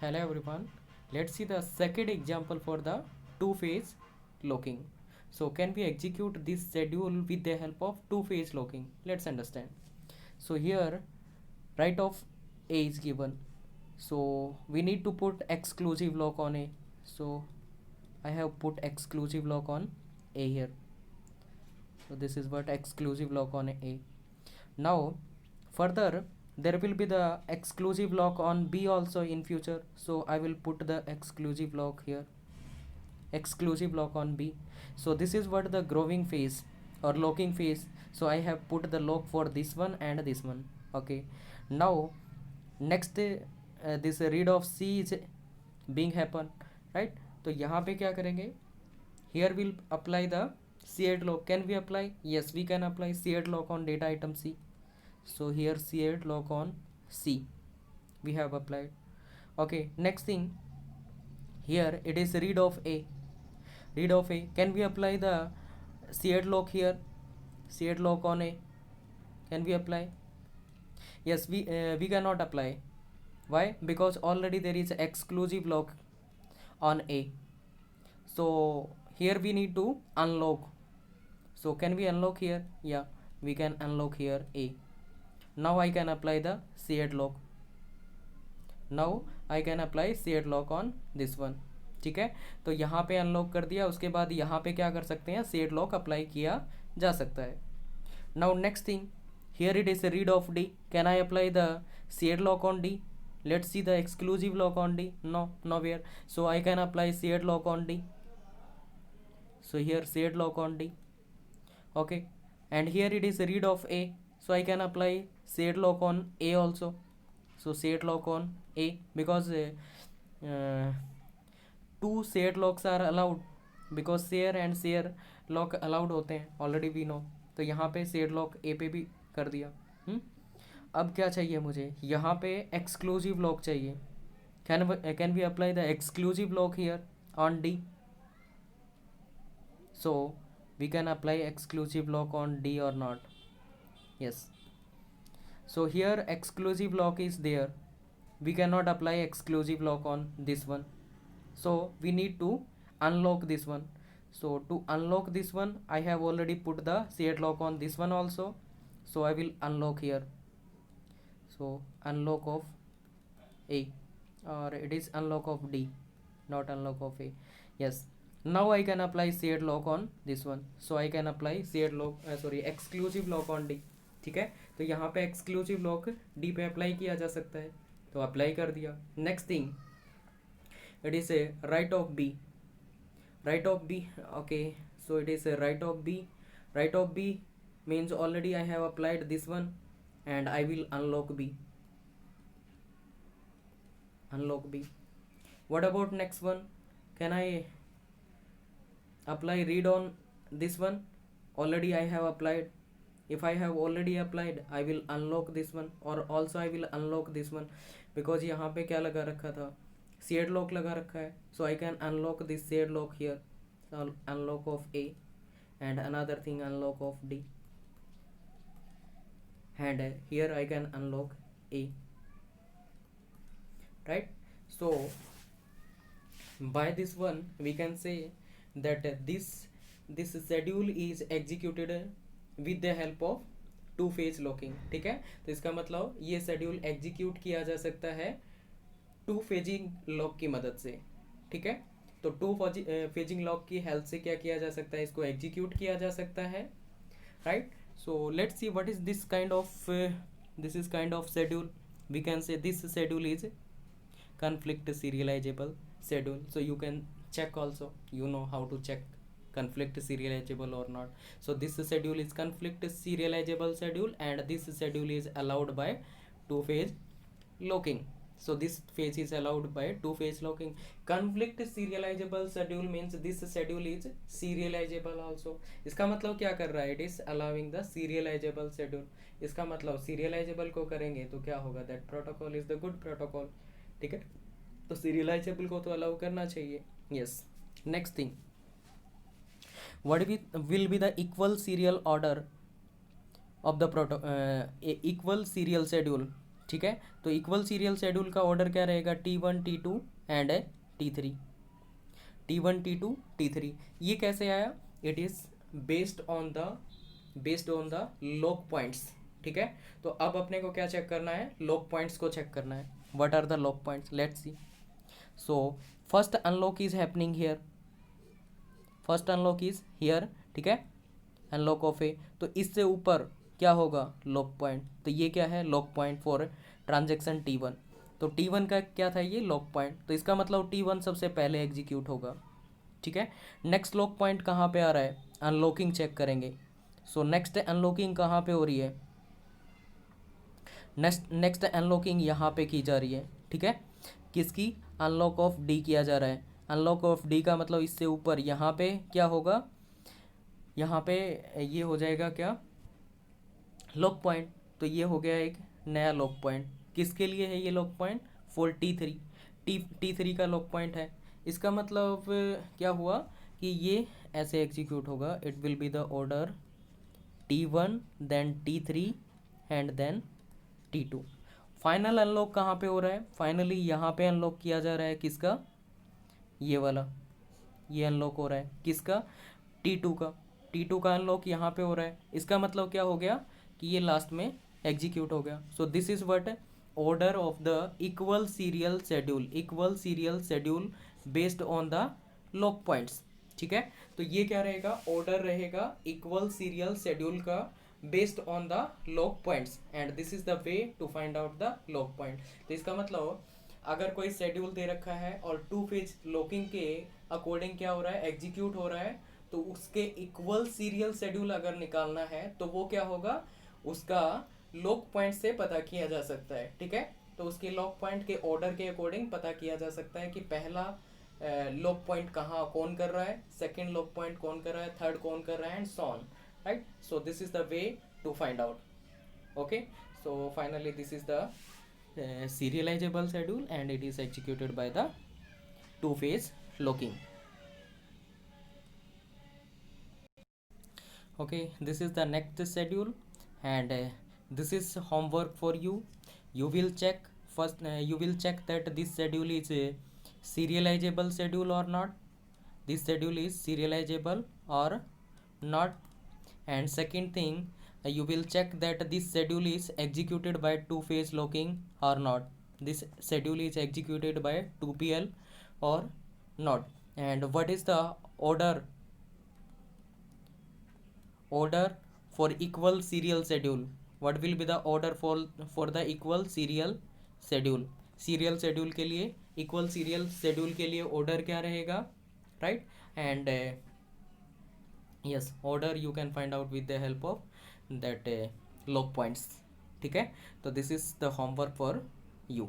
Hello everyone. Let's see the second example for the two-phase locking. So can we execute this schedule with the help of two-phase locking? Let's understand. So here right of A is given. So we need to put exclusive lock on A. So I have put exclusive lock on A here. So this is what exclusive lock on A. Now further there will be the exclusive lock on B also in future, so I will put the exclusive lock here, exclusive lock on B. So this is what the growing phase or locking phase, so I have put the lock for this one and this one. Okay, now next this read of C is being happen, right? तो यहाँ पे क्या करेंगे, here we'll apply the C8 lock. Can we apply? Yes, we can apply C8 lock on data item C. So here C8 lock on C we have applied. Okay, next thing, here it is read of A. Read of A, can we apply the C8 lock here? C8 lock on A, can we apply? Yes, we cannot apply. Why? Because already there is exclusive lock on A. So here we need to unlock. So can we unlock here? Yeah, we can unlock here A. Now I can apply the C8 lock. Now I can apply C8 lock on this one. ठीक है, तो यहाँ पे unlock कर दिया, उसके बाद यहाँ पे क्या कर सकते हैं, C8 लॉक अप्लाई किया जा सकता है. Now next thing, here it is a read of D. Can I apply the C8 lock on D? Let's see the exclusive lock on D. No, nowhere. So I can apply C8 lock on D. So here C8 lock on D. Okay, and here it is a read of A. So I can apply C8 lock on A also. So C8 lock on A, because two share locks are allowed, because share and share lock allowed होते हैं, already we know. तो यहाँ पे share lock ए पे भी कर दिया. अब क्या चाहिए मुझे, यहाँ पे एक्सक्लूसिव लॉक चाहिए. Can we apply the exclusive lock here on D? So we can apply exclusive lock on D और not? Yes. So here exclusive lock is there, we cannot apply exclusive lock on this one, so we need to unlock this one. So to unlock this one, I have already put the C8 lock on this one also, so I will unlock here. So unlock of A, or it is unlock of D, not unlock of A. Yes, now I can apply C8 lock on this one, so I can apply C8 lock exclusive lock on D. ठीक है, तो यहाँ पे exclusive lock D पे apply किया जा सकता है, तो अप्लाई कर दिया. Next thing, it is a write of B. Write of B, okay, so it is a write of B. Write of B means already I have applied this one, and I will unlock B. Unlock B. What about next one? Can I apply read on this one? Already I have applied. If I have already applied, I will unlock this one, or also I will unlock this one, because यहाँ पे क्या लगा रखा था, C8 lock लगा रखा है. So I can unlock this C8 lock here. So unlock of A, and another thing unlock of D, and here I can unlock A, right? So by this one we can say that this schedule is executed with the help of two phase locking. ठीक है, तो इसका मतलब ये schedule execute किया जा सकता है टू फेजिंग लॉक की मदद से. ठीक है, तो टू फेजिंग लॉक की हेल्प से क्या किया जा सकता है, इसको एग्जीक्यूट किया जा सकता है, right? So let's see what is this kind of schedule. We can say this schedule is conflict serializable schedule. So you can check also, you know how to check conflict serializable or not. So this schedule is conflict serializable schedule, and this schedule is allowed by two phase locking. So this phase is allowed by two phase locking. Conflict serializable schedule means this schedule is serializable also. इसका मतलब क्या कर रहा है, it is allowing the serializable schedule. इसका मतलब serializable को करेंगे तो क्या होगा, that protocol is the good protocol. ठीक है, तो serializable को तो अलाउ करना चाहिए. yes. next thing, what will be the equal serial order of the equal serial schedule. ठीक है। तो इक्वल सीरियल शेड्यूल का ऑर्डर क्या रहेगा, T1 T2 and T3, T1 T2 T3। ये कैसे आया, it is based on the lock points. ठीक है। तो अब अपने को क्या चेक करना है, लॉक पॉइंट्स को चेक करना है। What are the lock points, let's see. So first unlock is happening here, first unlock is here. ठीक है, अनलॉक ऑफ ए। तो इससे ऊपर क्या होगा, लॉक पॉइंट। तो ये क्या है, lock point for transaction T1। तो T1 का क्या था, ये लॉक पॉइंट। तो इसका मतलब T1 सबसे पहले एग्जीक्यूट होगा। ठीक है। नेक्स्ट लॉक पॉइंट कहाँ पे आ रहा है, अनलॉकिंग चेक करेंगे। सो नेक्स्ट अनलॉकिंग कहाँ पे हो रही है, नेक्स्ट अनलॉकिंग यहाँ पे की जा रही है। ठीक है, किसकी, अनलॉक ऑफ डी किया जा रहा है। अनलॉक ऑफ डी का मतलब इससे ऊपर यहाँ पे क्या होगा, यहाँ पे ये हो जाएगा क्या, लॉक पॉइंट। तो ये हो गया एक नया लॉक पॉइंट। किसके लिए है ये lock point, for T3, T3 का लॉक पॉइंट है। इसका मतलब क्या हुआ कि ये ऐसे एग्जीक्यूट होगा, it will be the order T1 then T3 and then T2। Final unlock कहाँ पे हो रहा है, फाइनली यहाँ पे अनलॉक किया जा रहा है, किसका, ये वाला, ये अनलॉक हो रहा है किसका, T2 का। T2 का अनलॉक यहाँ पे हो रहा है। इसका मतलब क्या हो गया कि ये लास्ट में एग्जीक्यूट हो गया। So this is what, order of the equal serial schedule, equal serial schedule based on the lock points. ठीक है। तो ये क्या रहेगा, ऑर्डर रहेगा इक्वल सीरियल शेड्यूल का based on the lock points, and this is the way to find out the lock point. तो इसका मतलब अगर कोई शेड्यूल दे रखा है और टू फेज लॉकिंग के अकॉर्डिंग क्या हो रहा है, एग्जीक्यूट हो रहा है, तो उसके इक्वल सीरियल शेड्यूल अगर निकालना है तो वो क्या होगा, उसका लॉक पॉइंट से पता किया जा सकता है। ठीक है। तो उसके लॉक पॉइंट के ऑर्डर के अकॉर्डिंग पता किया जा सकता है कि पहला लॉक पॉइंट कहाँ कौन कर रहा है, सेकेंड लॉक पॉइंट कौन कर रहा है, थर्ड कौन कर रहा है, and so on, right. So this is the way to find out. Okay, so finally this is the serializable schedule and it is executed by the two phase locking. Okay, this is the next schedule, and this is homework for you. You will check first, you will check that this schedule is a serializable schedule or not, this schedule is serializable or not. And second thing, you will check that this schedule is executed by two phase locking or not, this schedule is executed by 2PL or not. And what is the order for equal serial schedule, what will be the order for the equal serial schedule, serial schedule के लिए, equal serial schedule के लिए order क्या रहेगा, right? And yes, order you can find out with the help of that log points. ठीक है। तो this is the homework for you.